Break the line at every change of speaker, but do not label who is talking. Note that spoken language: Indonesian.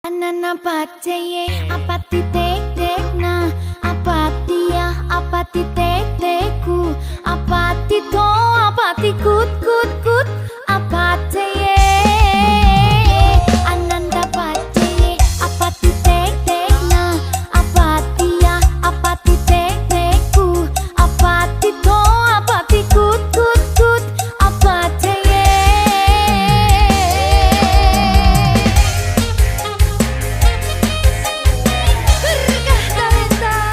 Anana paceye apati tek tek na apati ya apati tek teku apati to